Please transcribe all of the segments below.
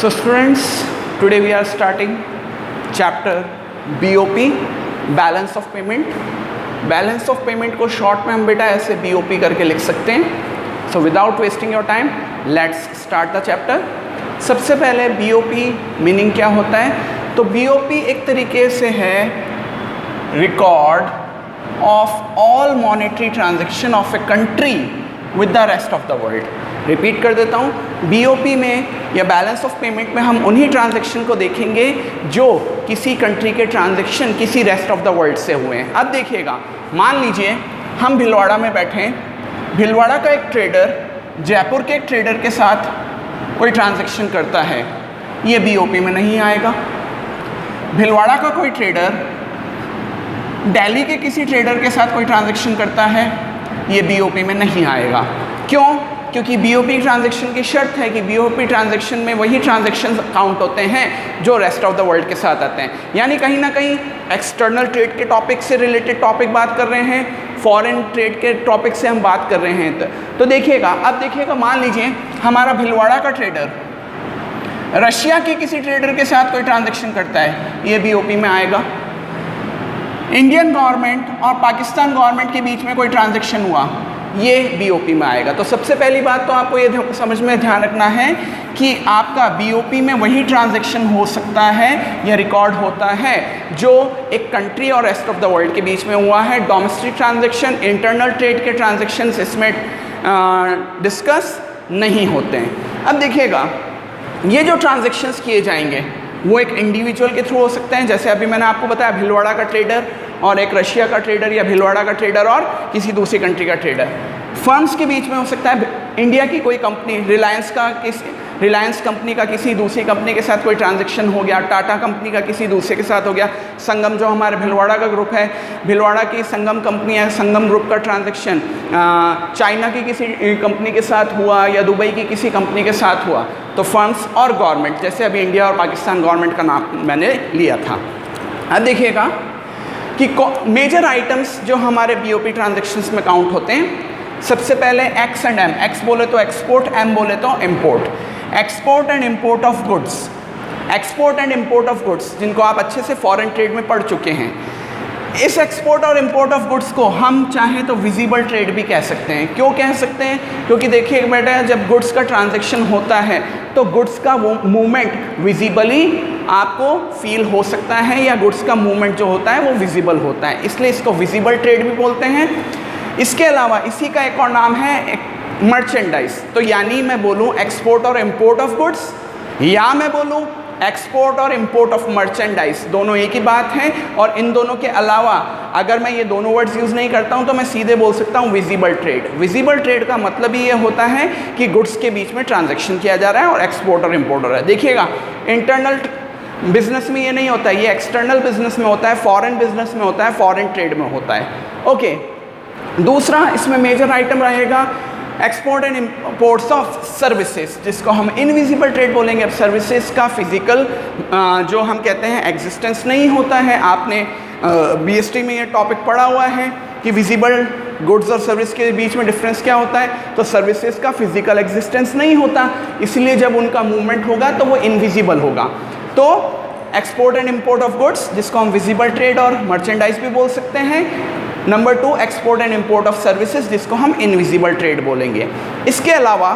So students, today we are starting chapter BOP, balance of payment. Balance of payment को short में हम बेटा ऐसे BOP करके लिख सकते हैं। So without wasting your time let's start the chapter. सबसे पहले BOP मीनिंग क्या होता है? तो BOP एक तरीके से है record of all monetary transaction of a country with the rest of the world. Repeat कर देता हूँ, BOP में या बैलेंस ऑफ पेमेंट में हम उन्हीं ट्रांजैक्शन को देखेंगे जो किसी कंट्री के ट्रांजैक्शन किसी रेस्ट ऑफ द वर्ल्ड से हुए हैं। अब देखिएगा, मान लीजिए हम भिलवाड़ा में बैठे हैं, भिलवाड़ा का एक ट्रेडर जयपुर के एक ट्रेडर के साथ कोई ट्रांजैक्शन करता है, ये BOP में नहीं आएगा। भिलवाड़ा का कोई ट्रेडर दिल्ली के किसी ट्रेडर के साथ कोई ट्रांजैक्शन करता है, ये BOP में नहीं आएगा। क्यों? क्योंकि BOP ट्रांजैक्शन की शर्त है कि BOP ट्रांजैक्शन में वही ट्रांजैक्शन काउंट होते हैं जो रेस्ट ऑफ द वर्ल्ड के साथ आते हैं। यानी कहीं ना कहीं एक्सटर्नल ट्रेड के टॉपिक से रिलेटेड टॉपिक बात कर रहे हैं, फॉरेन ट्रेड के टॉपिक से हम बात कर रहे हैं। तो देखिएगा, अब देखिएगा, मान लीजिए हमारा भिलवाड़ा का ट्रेडर रशिया के किसी ट्रेडर के साथ कोई ट्रांजैक्शन करता है, ये BOP में आएगा। इंडियन गवर्नमेंट और पाकिस्तान गवर्नमेंट के बीच में कोई ट्रांजैक्शन हुआ, ये BOP में आएगा। तो सबसे पहली बात तो आपको ये समझ में ध्यान रखना है कि आपका BOP में वही ट्रांजैक्शन हो सकता है या रिकॉर्ड होता है जो एक कंट्री और रेस्ट ऑफ द वर्ल्ड के बीच में हुआ है। डोमेस्टिक ट्रांजैक्शन, इंटरनल ट्रेड के ट्रांजैक्शंस इसमें डिस्कस नहीं होते हैं। अब देखिएगा, ये जो ट्रांजैक्शंस किए जाएंगे वो एक इंडिविजुअल के थ्रू हो सकते हैं, जैसे अभी मैंने आपको बताया भिलवाड़ा का ट्रेडर और एक रशिया का ट्रेडर या भिलवाड़ा का ट्रेडर और किसी दूसरी कंट्री का ट्रेडर। फर्म्स के बीच में हो सकता है, इंडिया की कोई कंपनी रिलायंस कंपनी का किसी दूसरी कंपनी के साथ कोई ट्रांजैक्शन हो गया, टाटा कंपनी का किसी दूसरे के साथ हो गया, संगम जो हमारे भिलवाड़ा का ग्रुप है, भिलवाड़ा की संगम कंपनी है, संगम ग्रुप का ट्रांजैक्शन चाइना की किसी कंपनी के साथ हुआ या दुबई की किसी कंपनी के साथ हुआ। तो फर्म्स और गवर्नमेंट, जैसे अभी इंडिया और पाकिस्तान गवर्नमेंट का नाम मैंने लिया था। अब देखिएगा कि मेजर आइटम्स जो हमारे BOP ट्रांजैक्शंस में काउंट होते हैं, सबसे पहले X एंड M। X बोले तो एक्सपोर्ट, M बोले तो import. Export and import of goods, export and import of goods जिनको आप अच्छे से फॉरेन ट्रेड में पढ़ चुके हैं। इस एक्सपोर्ट और इम्पोर्ट ऑफ गुड्स को हम चाहें तो विजिबल ट्रेड भी कह सकते हैं। क्यों कह सकते हैं? क्योंकि देखिए बेटा, जब गुड्स का ट्रांजैक्शन होता है तो गुड्स का वो मूवमेंट विजिबली आपको फील हो सकता है या गुड्स का मूवमेंट जो होता है वो विजिबल होता है, इसलिए इसको विजिबल ट्रेड भी बोलते हैं। इसके अलावा इसी का एक और नाम है मर्चेंडाइज। तो यानी मैं बोलूँ एक्सपोर्ट और इम्पोर्ट ऑफ गुड्स या मैं बोलूँ एक्सपोर्ट और इंपोर्ट ऑफ मर्चेंडाइज, दोनों एक ही बात है। और इन दोनों के अलावा अगर मैं ये दोनों वर्ड्स यूज़ नहीं करता हूँ तो मैं सीधे बोल सकता हूँ विजिबल ट्रेड। विजिबल ट्रेड का मतलब ही ये होता है कि गुड्स के बीच में ट्रांजैक्शन किया जा रहा है और एक्सपोर्ट और इम्पोर्ट हो रहा है। देखिएगा, इंटरनल बिजनेस में ये नहीं होता है, ये एक्सटर्नल बिजनेस में होता है, फॉरेन बिजनेस में होता है, फॉरेन ट्रेड में होता है। ओके, दूसरा इसमें मेजर आइटम रहेगा export and imports of services, जिसको हम इनविजिबल ट्रेड बोलेंगे। अब सर्विसेज का फिजिकल जो हम कहते हैं एग्जिस्टेंस नहीं होता है। आपने BST में ये टॉपिक पढ़ा हुआ है कि विजिबल गुड्स और सर्विस के बीच में डिफरेंस क्या होता है। तो सर्विसेज का फिजिकल एग्जिस्टेंस नहीं होता, इसलिए जब उनका मूवमेंट होगा तो वो इनविजिबल होगा। तो export and import of goods जिसको हम विजिबल ट्रेड और मर्चेंडाइज भी बोल सकते हैं। Number 2 export and import of services जिसको हम इनविजिबल ट्रेड बोलेंगे। इसके अलावा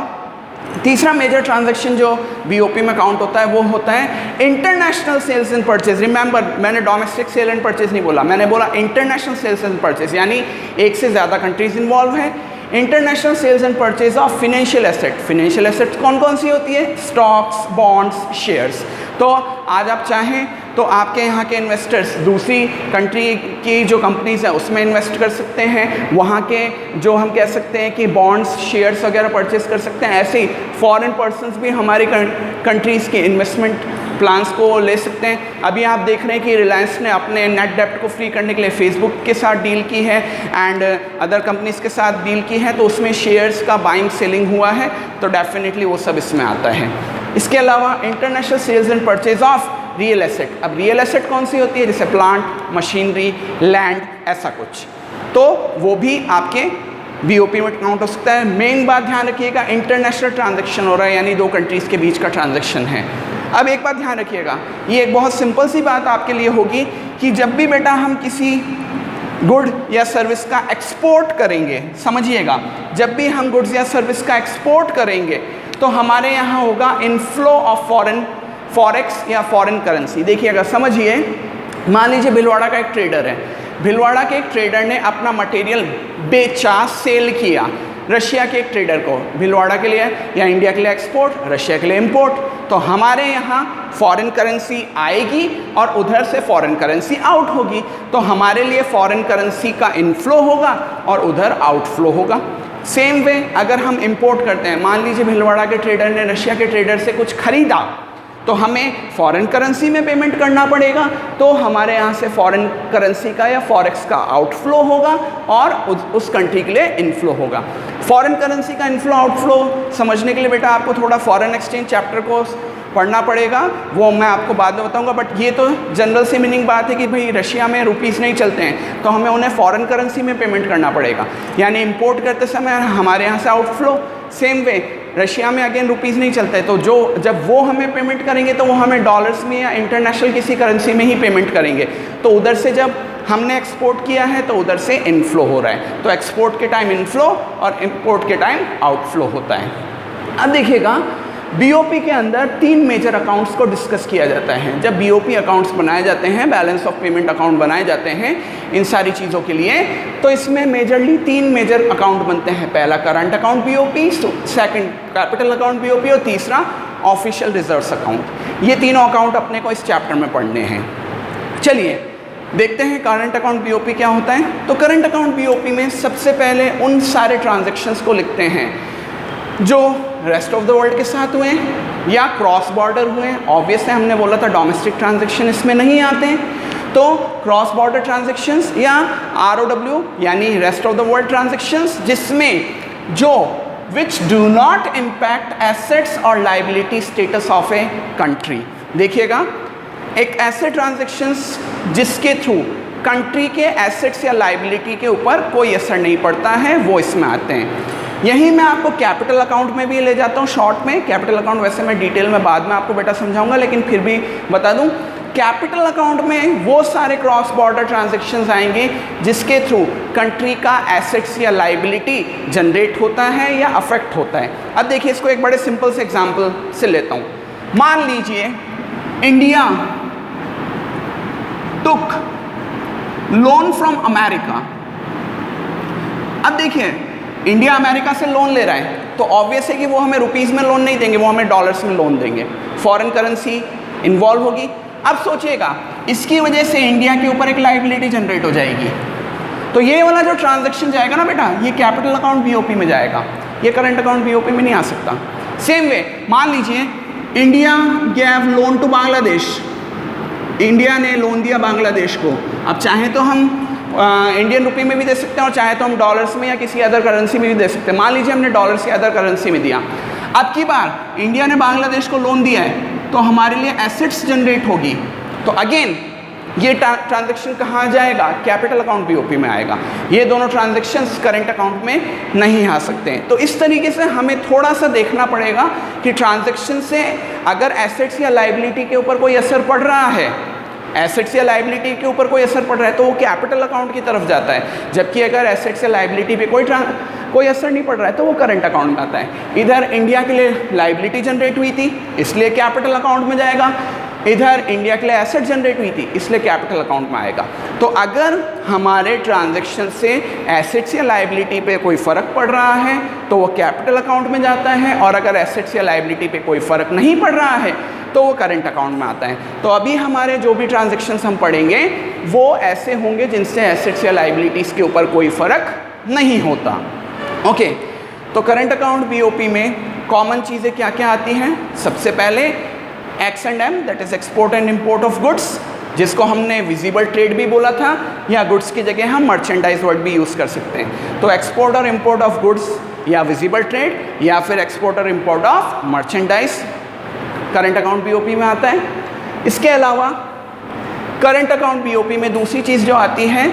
तीसरा मेजर ट्रांजैक्शन जो BOP में काउंट होता है वो होता है international sales and purchase. Remember, मैंने डोमेस्टिक सेल एंड परचेज नहीं बोला, मैंने बोला इंटरनेशनल सेल्स एंड परचेज, यानी एक से ज़्यादा कंट्रीज इन्वॉल्व हैं। International sales and purchase of financial asset. Financial assets कौन कौन सी होती है? Stocks, bonds, shares. तो आज आप चाहें तो आपके यहाँ के इन्वेस्टर्स दूसरी कंट्री की जो कंपनीज हैं उसमें इन्वेस्ट कर सकते हैं, वहाँ के जो हम कह सकते हैं कि बॉन्ड्स, शेयर्स वगैरह परचेस कर सकते हैं। ऐसे ही फॉरेन पर्सन्स भी हमारी कंट्रीज़ के इन्वेस्टमेंट प्लान्स को ले सकते हैं। अभी आप देख रहे हैं कि रिलायंस ने अपने नेट डेप्ट को फ्री करने के लिए फेसबुक के साथ डील की है एंड अदर कंपनीज़ के साथ डील की है, तो उसमें शेयर्स का बाइंग सेलिंग हुआ है, तो डेफिनेटली वो सब इसमें आता है। इसके अलावा international sales and purchase of real asset. अब रियल एसेट कौन सी होती है? जैसे प्लांट, मशीनरी, लैंड, ऐसा कुछ, तो वो भी आपके BOP में काउंट हो सकता है। मेन बात ध्यान रखिएगा, इंटरनेशनल ट्रांजैक्शन हो रहा है, यानी दो कंट्रीज़ के बीच का ट्रांजैक्शन है। अब एक बात ध्यान रखिएगा, ये एक बहुत सिंपल सी बात आपके लिए होगी कि जब भी बेटा हम किसी गुड या सर्विस का एक्सपोर्ट करेंगे, समझिएगा, जब भी हम गुड्स या सर्विस का एक्सपोर्ट करेंगे तो हमारे यहाँ होगा इनफ्लो ऑफ फॉरेक्स या फॉरेन करेंसी। देखिएगा, समझिए, मान लीजिए भिलवाड़ा का एक ट्रेडर है, भिलवाड़ा के एक ट्रेडर ने अपना मटेरियल बेचा, सेल किया रशिया के एक ट्रेडर को, भिलवाड़ा के लिए या इंडिया के लिए एक्सपोर्ट, रशिया के लिए इंपोर्ट। तो हमारे यहाँ फॉरेन करेंसी आएगी और उधर से फॉरेन करेंसी आउट होगी, तो हमारे लिए फॉरेन करेंसी का इनफ्लो होगा और उधर आउटफ्लो होगा। सेम वे अगर हम इंपोर्ट करते हैं, मान लीजिए भिलवाड़ा के ट्रेडर ने रशिया के ट्रेडर से कुछ खरीदा, तो हमें फॉरेन करेंसी में पेमेंट करना पड़ेगा, तो हमारे यहाँ से फॉरेन करेंसी का या फॉरेक्स का आउटफ्लो होगा और उस कंट्री के लिए इनफ्लो होगा। फॉरेन करेंसी का इनफ्लो आउटफ्लो समझने के लिए बेटा आपको थोड़ा फॉरेन एक्सचेंज चैप्टर को पढ़ना पड़ेगा, वो मैं आपको बाद में बताऊंगा। बट ये तो जनरल सी मीनिंग बात है कि भाई रशिया में रुपीस नहीं चलते हैं, तो हमें उन्हें फॉरेन करेंसी में पेमेंट करना पड़ेगा, यानी इंपोर्ट करते समय हमारे यहाँ से आउटफ्लो। सेम वे रशिया में अगेन रुपीस नहीं चलते, तो जब वो हमें पेमेंट करेंगे तो वो हमें डॉलर्स में या इंटरनेशनल किसी करेंसी में ही पेमेंट करेंगे। तो उधर से जब हमने एक्सपोर्ट किया है तो उधर से इनफ्लो हो रहा है, तो एक्सपोर्ट के टाइम इनफ्लो और इंपोर्ट के टाइम आउटफ्लो होता है। अब देखिएगा, बीओपी के अंदर 3 मेजर अकाउंट्स को डिस्कस किया जाता है। जब बीओपी अकाउंट्स बनाए जाते हैं, बैलेंस ऑफ पेमेंट अकाउंट बनाए जाते हैं इन सारी चीज़ों के लिए, तो इसमें मेजरली 3 मेजर अकाउंट बनते हैं। पहला current account BOP, second capital account BOP और तीसरा ऑफिशियल रिजर्व्स अकाउंट। ये तीनों अकाउंट अपने को इस चैप्टर में पढ़ने हैं। चलिए देखते हैं करंट अकाउंट बीओपी क्या होता है। तो करंट अकाउंट बीओपी में सबसे पहले उन सारे ट्रांजैक्शंस को लिखते हैं जो रेस्ट ऑफ द वर्ल्ड के साथ हुए या क्रॉस बॉर्डर हुए। ऑब्वियसली हमने बोला था डोमेस्टिक ट्रांजैक्शन इसमें नहीं आते हैं, तो क्रॉस बॉर्डर ट्रांजैक्शंस या ROW यानी rest of the world transactions, जिसमें जो which do not impact assets और liability status of a country. देखिएगा, एक ऐसे ट्रांजैक्शंस जिसके थ्रू कंट्री के एसेट्स या लाइबिलिटी के ऊपर कोई असर नहीं पड़ता है, वो इसमें आते हैं। यही मैं आपको कैपिटल अकाउंट में भी ले जाता हूँ शॉर्ट में। कैपिटल अकाउंट वैसे मैं डिटेल में बाद में आपको बेटा समझाऊंगा, लेकिन फिर भी बता दूं, कैपिटल अकाउंट में वो सारे क्रॉस बॉर्डर ट्रांजैक्शंस आएंगे जिसके थ्रू कंट्री का एसेट्स या लाइबिलिटी जनरेट होता है या अफेक्ट होता है। अब देखिए, इसको एक बड़े सिंपल से एग्जाम्पल से लेता हूँ। मान लीजिए India took loan from America. अब देखिए, इंडिया अमेरिका से लोन ले रहा है, तो ऑब्वियस है कि वो हमें रुपीस में लोन नहीं देंगे, वो हमें डॉलर्स में लोन देंगे, फॉरेन करेंसी इन्वॉल्व होगी। अब सोचिएगा, इसकी वजह से इंडिया के ऊपर एक लाइबिलिटी जनरेट हो जाएगी, तो ये वाला जो ट्रांजैक्शन जाएगा ना बेटा, ये कैपिटल अकाउंट बीओपी में जाएगा, ये करंट अकाउंट बीओपी में नहीं आ सकता। सेम वे मान लीजिए India gave loan to Bangladesh, India ने लोन दिया बांग्लादेश को। अब चाहे तो हम इंडियन रुपी में भी दे सकते हैं और चाहे तो हम डॉलर्स में या किसी अदर करेंसी में भी दे सकते हैं। मान लीजिए हमने डॉलर्स या अदर करेंसी में दिया, अब की बार इंडिया ने बांग्लादेश को लोन दिया है, तो हमारे लिए एसेट्स जनरेट होगी, तो अगेन ये ट्रांजैक्शन कहाँ जाएगा, कैपिटल अकाउंट बीओपी में आएगा। ये दोनों ट्रांजैक्शंस करंट अकाउंट में नहीं आ सकते हैं। तो इस तरीके से हमें थोड़ा सा देखना पड़ेगा कि ट्रांजैक्शन से अगर एसेट्स या लाइबिलिटी के ऊपर कोई असर पड़ रहा है, एसेट्स या लाइबिलिटी के ऊपर कोई असर पड़ रहा है, तो वो कैपिटल अकाउंट की तरफ जाता है। जबकि अगर एसेट्स या लाइबिलिटी पे कोई असर नहीं पड़ रहा है, तो वो करंट अकाउंट में आता है। इधर इंडिया के लिए लाइबिलिटी जनरेट हुई थी, इसलिए कैपिटल अकाउंट में जाएगा, इधर इंडिया के लिए एसेट जनरेट हुई थी, इसलिए कैपिटल अकाउंट में आएगा। तो अगर हमारे ट्रांजैक्शन से एसेट्स या लाइबिलिटी पे कोई फ़र्क पड़ रहा है तो वो कैपिटल अकाउंट में जाता है, और अगर एसेट्स या लाइबिलिटी पे कोई फ़र्क नहीं पड़ रहा है तो वो करंट अकाउंट में आता है। तो अभी हमारे जो भी ट्रांजैक्शंस हम पढ़ेंगे वो ऐसे होंगे जिनसे एसेट्स या लाइबिलिटीज़ के ऊपर कोई फ़र्क नहीं होता। ओके, तो करंट अकाउंट बीओपी में कॉमन चीज़ें क्या क्या आती हैं। सबसे पहले X&M, that is export and import of goods, जिसको हमने विजिबल ट्रेड भी बोला था, या गुड्स की जगह हम मर्चेंडाइज वर्ड भी यूज़ कर सकते हैं। तो एक्सपोर्ट और इम्पोर्ट ऑफ गुड्स या विजिबल ट्रेड या फिर एक्सपोर्ट और import of merchandise current account BOP में आता है। इसके अलावा करंट अकाउंट बीओपी में दूसरी चीज़ जो आती है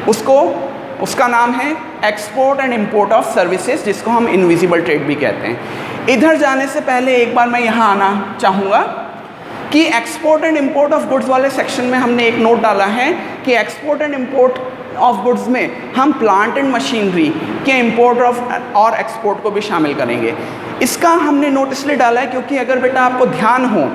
उसका नाम है export and import of services, जिसको हम इनविजिबल ट्रेड भी कहते हैं। इधर जाने से पहले एक बार मैं यहाँ आना चाहूँगा। कि export and import of goods वाले सेक्शन में हमने एक नोट डाला है कि export and import of goods में हम प्लांट एंड मशीनरी के इंपोर्ट ऑफ और एक्सपोर्ट को भी शामिल करेंगे। इसका हमने नोट इसलिए डाला है क्योंकि अगर बेटा आपको ध्यान हो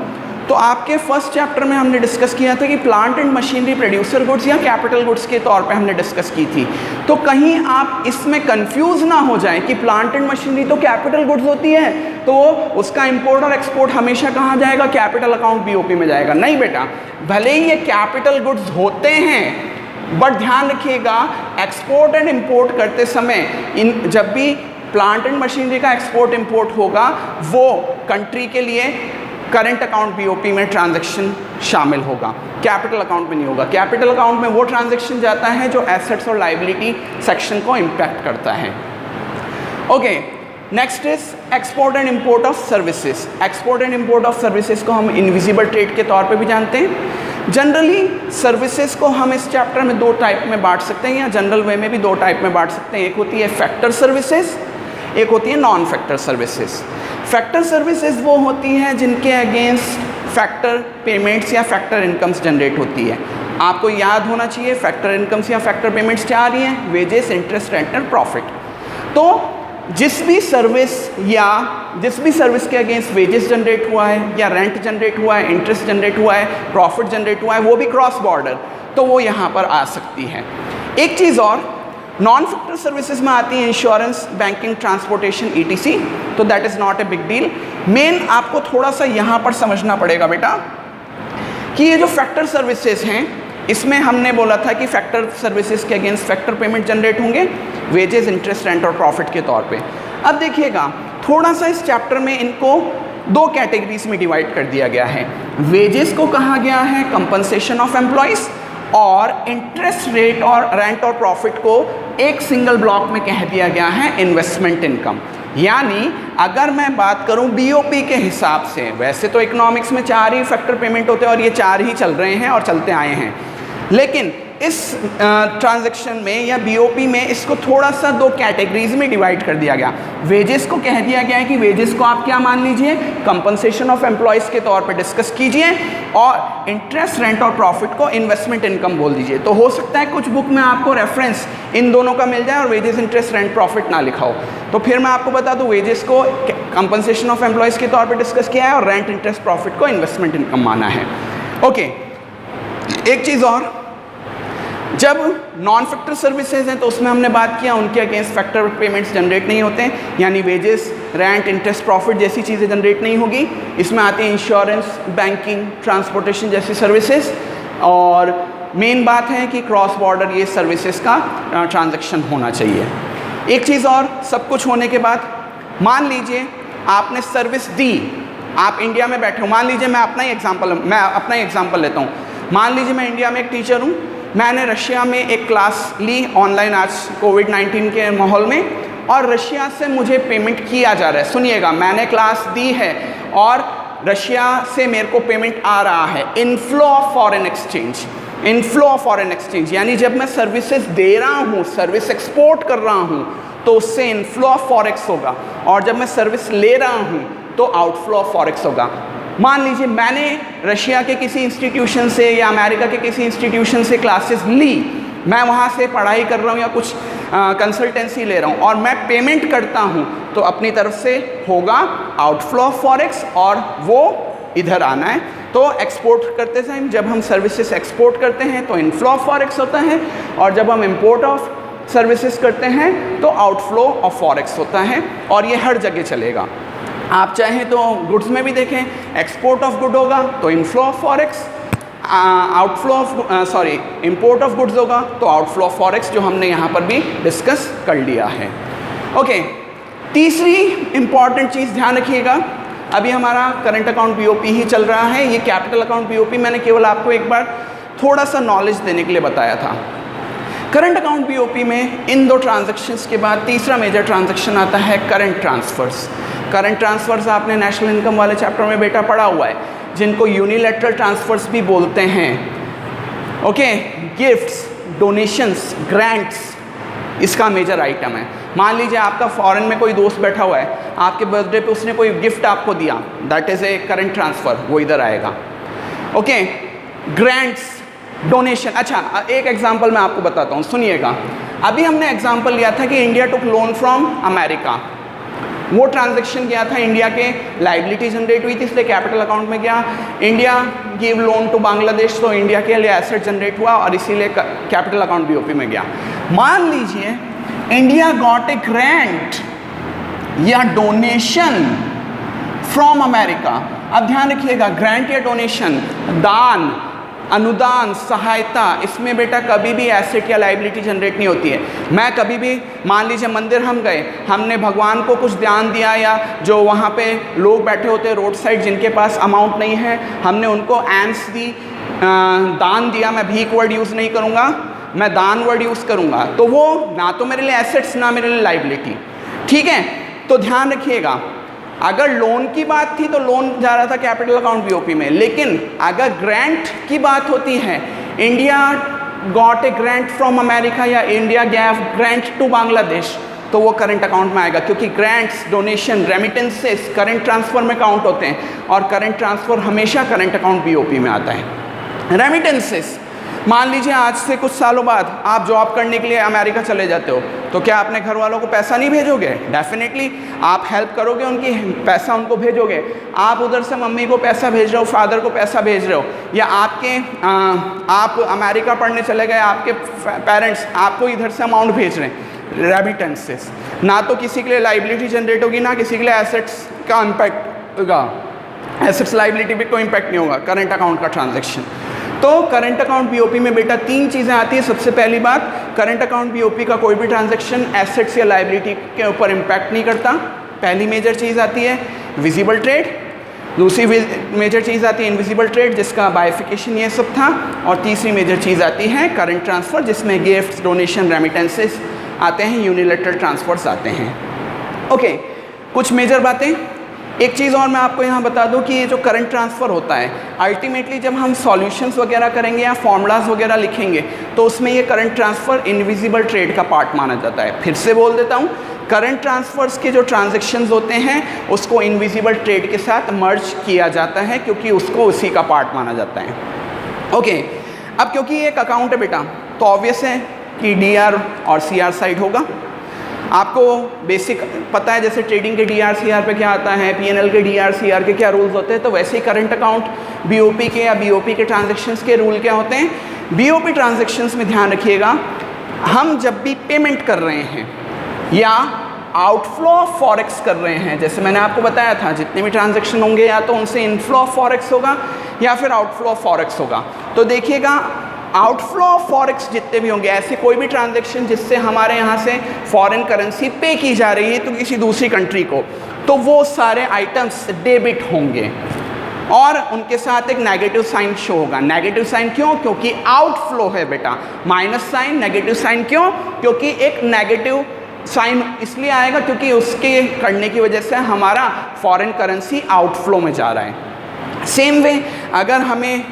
तो आपके फर्स्ट चैप्टर में हमने डिस्कस किया था कि plant and machinery producer goods या कैपिटल गुड्स के तौर पे हमने डिस्कस की थी। तो कहीं आप इसमें कंफ्यूज ना हो जाएं कि प्लांट एंड मशीनरी तो कैपिटल गुड्स होती है तो उसका इंपोर्ट और एक्सपोर्ट हमेशा कहाँ जाएगा, कैपिटल अकाउंट बीओपी में जाएगा। नहीं बेटा, भले ही ये कैपिटल गुड्स होते हैं बट ध्यान रखिएगा एक्सपोर्ट एंड इंपोर्ट करते समय जब भी प्लांट एंड मशीनरी का एक्सपोर्ट इंपोर्ट होगा वो कंट्री के लिए करंट अकाउंट बीओपी में ट्रांजैक्शन शामिल होगा, कैपिटल अकाउंट में नहीं होगा। कैपिटल अकाउंट में वो ट्रांजैक्शन जाता है जो एसेट्स और लायबिलिटी सेक्शन को इम्पैक्ट करता है। Okay, next is export and import of services. Export and import of services को हम इनविजिबल ट्रेड के तौर पे भी जानते हैं। जनरली सर्विसेज को हम इस चैप्टर में दो टाइप में बांट सकते हैं या जनरल वे में भी दो टाइप में बांट सकते हैं। एक होती है फैक्टर सर्विसेज, एक होती है non factor services. Factor services वो होती हैं जिनके अगेंस्ट फैक्टर पेमेंट्स या फैक्टर इनकम्स जनरेट होती है। आपको याद होना चाहिए फैक्टर इनकम्स या फैक्टर पेमेंट्स क्या आ रही हैं, वेजेस, इंटरेस्ट, रेंट और प्रॉफिट। तो जिस भी सर्विस के अगेंस्ट वेजेस जनरेट हुआ है या रेंट जनरेट हुआ है, इंटरेस्ट जनरेट हुआ है, प्रॉफिट जनरेट हुआ है, वो भी क्रॉस बॉर्डर, तो वो यहाँ पर आ सकती है। एक चीज़ और, नॉन फैक्टर सर्विसेज में आती है इंश्योरेंस, बैंकिंग, ट्रांसपोर्टेशन, ईटीसी, तो that is not a big deal. Main आपको थोड़ा सा यहाँ पर समझना पड़ेगा बेटा कि ये जो फैक्टर सर्विसेज हैं इसमें हमने बोला था कि फैक्टर सर्विसेज के अगेंस्ट फैक्टर पेमेंट जनरेट होंगे, वेजेस, इंटरेस्ट, रेंट और प्रॉफिट के तौर पे। अब देखिएगा थोड़ा सा इस चैप्टर में इनको दो कैटेगरीज में डिवाइड कर दिया गया है। वेजेस को कहा गया है कंपनसेशन ऑफ एम्प्लॉयज़ और इंटरेस्ट रेट और रेंट और प्रॉफिट को एक सिंगल ब्लॉक में कह दिया गया है इन्वेस्टमेंट इनकम। यानी अगर मैं बात करूं बीओपी के हिसाब से, वैसे तो इकोनॉमिक्स में 4 ही फैक्टर पेमेंट होते हैं और ये 4 ही चल रहे हैं और चलते आए हैं, लेकिन इस ट्रांजैक्शन में या बीओपी में इसको थोड़ा सा दो कैटेगरीज में डिवाइड कर दिया गया। वेजेस को कह दिया गया है कि वेजेस को आप क्या मान लीजिए, कंपनसेशन ऑफ एम्प्लॉयज़ के तौर पे डिस्कस कीजिए, और इंटरेस्ट, रेंट और प्रॉफिट को इन्वेस्टमेंट इनकम बोल दीजिए। तो हो सकता है कुछ बुक में आपको रेफरेंस इन दोनों का मिल जाए और वेजेस, इंटरेस्ट, रेंट, प्रॉफिट ना लिखा हो, तो फिर मैं आपको बता दूं वेजेस को कंपनसेशन ऑफ एम्प्लॉयज़ के तौर पर डिस्कस किया है और रेंट, इंटरेस्ट, प्रॉफिट को इन्वेस्टमेंट इनकम माना है। ओके, एक चीज़ और, जब नॉन फैक्टर सर्विसेज हैं तो उसमें हमने बात किया उनके अगेंस्ट फैक्टर पेमेंट्स जनरेट नहीं होते हैं, यानी वेजेस, रेंट, इंटरेस्ट, प्रॉफिट जैसी चीज़ें जनरेट नहीं होगी। इसमें आती है इंश्योरेंस, बैंकिंग, ट्रांसपोर्टेशन जैसी सर्विसेज, और मेन बात है कि क्रॉस बॉर्डर ये सर्विसेज का ट्रांजैक्शन होना चाहिए। एक चीज़ और, सब कुछ होने के बाद मान लीजिए आपने सर्विस दी, आप इंडिया में बैठे हो, मान लीजिए मैं अपना ही एग्जाम्पल लेता हूँ। मान लीजिए मैं इंडिया में एक टीचर हूँ, मैंने रशिया में एक क्लास ली ऑनलाइन आज कोविड-19 के माहौल में, और रशिया से मुझे पेमेंट किया जा रहा है। सुनिएगा, मैंने क्लास दी है और रशिया से मेरे को पेमेंट आ रहा है। Inflow of foreign exchange, inflow of foreign exchange, यानी जब मैं सर्विसेज दे रहा हूँ, सर्विस एक्सपोर्ट कर रहा हूँ तो उससे इनफ्लो ऑफ फॉरेक्स होगा, और जब मैं सर्विस ले रहा हूँ तो आउटफ्लो ऑफ फॉरेक्स होगा। मान लीजिए मैंने रशिया के किसी इंस्टीट्यूशन से या अमेरिका के किसी इंस्टीट्यूशन से क्लासेस ली, मैं वहाँ से पढ़ाई कर रहा हूँ या कुछ कंसल्टेंसी ले रहा हूँ और मैं पेमेंट करता हूँ, तो अपनी तरफ से होगा आउटफ्लो ऑफ फॉरेक्स और वो इधर आना है। तो एक्सपोर्ट करते टाइम जब हम सर्विसेज एक्सपोर्ट करते हैं तो इनफ्लो ऑफ फॉरेक्स होता है, और जब हम इंपोर्ट ऑफ सर्विसेज करते हैं तो आउटफ्लो ऑफ फॉरेक्स होता है, और ये हर जगह चलेगा। आप चाहें तो गुड्स में भी देखें, एक्सपोर्ट ऑफ गुड होगा तो inflow of forex, import of goods होगा तो आउटफ्लो ऑफ फॉरेक्स, जो हमने यहाँ पर भी डिस्कस कर लिया है। ओके, तीसरी इंपॉर्टेंट चीज़ ध्यान रखिएगा, अभी हमारा करंट अकाउंट बीओपी ही चल रहा है, ये कैपिटल अकाउंट बीओपी मैंने केवल आपको एक बार थोड़ा सा नॉलेज देने के लिए बताया था। करंट अकाउंट बीओपी में इन दो ट्रांजैक्शंस के बाद तीसरा मेजर ट्रांजैक्शन आता है करंट ट्रांसफ़र्स। करंट ट्रांसफ़र्स आपने नेशनल इनकम वाले चैप्टर में बेटा पढ़ा हुआ है, जिनको यूनिलैटरल ट्रांसफ़र्स भी बोलते हैं। ओके, गिफ्ट्स, डोनेशंस, ग्रांट्स इसका मेजर आइटम है। मान लीजिए आपका फॉरेन में कोई दोस्त बैठा हुआ है, आपके बर्थडे पे उसने कोई गिफ्ट आपको दिया, that is a current transfer, वो इधर आएगा। Okay, grants, donation. अच्छा, एक एग्जांपल मैं आपको बताता हूँ, सुनिएगा। अभी हमने एग्जांपल लिया था कि India took loan from America. वो ट्रांजैक्शन किया था, इंडिया के लाइबिलिटी जनरेट हुई थी इसलिए कैपिटल अकाउंट में गया। India give loan to Bangladesh, तो इंडिया के लिए एसेट जनरेट हुआ और इसीलिए कैपिटल अकाउंट बीओपी में गया। मान लीजिए इंडिया गॉट ए ग्रांट या डोनेशन फ्रॉम अमेरिका। अब ध्यान रखिएगा, ग्रांट या डोनेशन, दान, अनुदान, सहायता, इसमें बेटा कभी भी एसेट या लाइबिलिटी जनरेट नहीं होती है। मैं कभी भी, मान लीजिए मंदिर हम गए, हमने भगवान को कुछ दान दिया, या जो वहाँ पे लोग बैठे होते हैं रोड साइड जिनके पास अमाउंट नहीं है, हमने उनको एंस दी, दान दिया। मैं भीख वर्ड यूज़ नहीं करूँगा, मैं दान वर्ड यूज़ करूँगा। तो वो ना तो मेरे लिए एसेट्स, ना मेरे लिए लाइबिलिटी। ठीक है, तो ध्यान रखिएगा, अगर लोन की बात थी तो लोन जा रहा था कैपिटल अकाउंट बीओपी में, लेकिन अगर ग्रांट की बात होती है, India got a grant from America या India gave grant to Bangladesh, तो वो करंट अकाउंट में आएगा, क्योंकि grants, donation, remittances current transfer में काउंट होते हैं और करंट ट्रांसफर हमेशा करंट अकाउंट बीओपी में आता है। रेमिटेंसेस, मान लीजिए आज से कुछ सालों बाद आप जॉब करने के लिए अमेरिका चले जाते हो, तो क्या अपने घर वालों को पैसा नहीं भेजोगे? डेफिनेटली आप हेल्प करोगे, उनकी पैसा उनको भेजोगे। आप उधर से मम्मी को पैसा भेज रहे हो, फादर को पैसा भेज रहे हो, या आप अमेरिका पढ़ने चले गए, आपके पेरेंट्स आपको इधर से अमाउंट भेज रहे हैं। रेमिटेंसेस ना तो किसी के लिए लाइबिलिटी जनरेट होगी, ना किसी के लिए एसेट्स का इम्पैक्ट होगा। एसेट्स लाइबिलिटी पे कोई इम्पैक्ट नहीं होगा करंट अकाउंट का ट्रांजेक्शन। तो करंट अकाउंट बीओपी में बेटा तीन चीज़ें आती हैं। सबसे पहली बात, करंट अकाउंट बीओपी का कोई भी ट्रांजैक्शन एसेट्स या लायबिलिटी के ऊपर इम्पैक्ट नहीं करता। पहली मेजर चीज़ आती है विजिबल ट्रेड, दूसरी मेजर चीज़ आती है इनविजिबल ट्रेड जिसका बाइफिकेशन ये सब था, और तीसरी मेजर चीज़ आती है करंट ट्रांसफ़र जिसमें गिफ्ट्स, डोनेशन, रेमिटेंसेस आते हैं, यूनिलेटरल ट्रांसफर्स आते हैं। ओके, कुछ मेजर बातें। एक चीज़ और मैं आपको यहाँ बता दूँ कि ये जो करंट ट्रांसफ़र होता है, अल्टीमेटली जब हम सॉल्यूशंस वगैरह करेंगे या फॉर्मूलाज वगैरह लिखेंगे तो उसमें ये करंट ट्रांसफ़र इनविजिबल ट्रेड का पार्ट माना जाता है। फिर से बोल देता हूँ, करंट ट्रांसफ़र्स के जो ट्रांजैक्शंस होते हैं उसको इनविजिबल ट्रेड के साथ मर्ज किया जाता है क्योंकि उसको उसी का पार्ट माना जाता है। ओके, अब क्योंकि ये एक अकाउंट है बेटा, तो ऑब्वियस है कि डीआर और सीआर साइड होगा। आपको बेसिक पता है, जैसे ट्रेडिंग के डीआर सीआर पे क्या आता है, पीएनएल के डीआर सीआर के क्या रूल्स होते हैं, तो वैसे ही करंट अकाउंट बीओपी के या बीओपी के ट्रांजैक्शंस के रूल क्या होते हैं। बीओपी ट्रांजैक्शंस में ध्यान रखिएगा, हम जब भी पेमेंट कर रहे हैं या आउटफ्लो ऑफ फॉरेक्स कर रहे हैं, जैसे मैंने आपको बताया था जितने भी ट्रांजैक्शन होंगे या तो उनसे इनफ्लो ऑफ फॉरेक्स होगा या फिर आउटफ्लो ऑफ फॉरेक्स होगा। तो देखिएगा, आउटफ्लो ऑफ फॉरेक्स जितने भी होंगे, ऐसे कोई भी ट्रांजैक्शन जिससे हमारे यहाँ से फॉरेन करेंसी पे की जा रही है तो किसी दूसरी कंट्री को, तो वो सारे आइटम्स डेबिट होंगे और उनके साथ एक नेगेटिव साइन शो होगा। नेगेटिव साइन क्यों? क्योंकि आउटफ्लो है बेटा। माइनस साइन, नेगेटिव साइन क्यों? क्योंकि एक नेगेटिव साइन इसलिए आएगा क्योंकि उसके करने की वजह से हमारा फॉरेन करेंसी आउटफ्लो में जा रहा है। सेम वे अगर हमें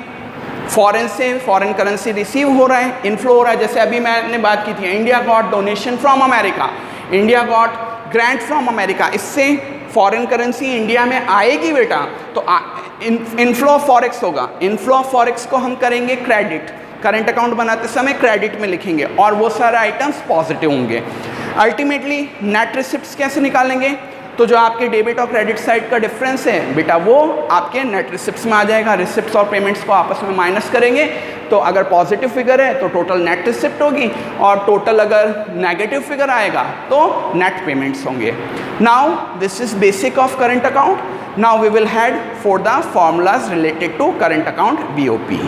फॉरेन से फॉरेन करेंसी रिसीव हो रहा है, इनफ्लो हो रहा है, जैसे अभी मैंने बात की थी, India got donation from America, India got grant from America, इससे फॉरेन करेंसी इंडिया में आएगी बेटा, तो इनफ्लो ऑफ फॉरेक्स होगा। इनफ्लो ऑफ फॉरेक्स को हम करेंगे क्रेडिट, करंट अकाउंट बनाते समय क्रेडिट में लिखेंगे और वो सारे आइटम्स पॉजिटिव होंगे। अल्टीमेटली नेट रिसिप्ट्स कैसे निकालेंगे? तो जो आपके डेबिट और क्रेडिट साइड का डिफरेंस है बेटा वो आपके नेट रिसिप्ट्स में आ जाएगा। रिसिप्ट्स और पेमेंट्स को आपस में माइनस करेंगे तो अगर पॉजिटिव फिगर है तो टोटल नेट रिसिप्ट होगी और टोटल अगर नेगेटिव फिगर आएगा तो नेट पेमेंट्स होंगे। Now this is basic of current account. Now we will head for the formulas related to current account BOP.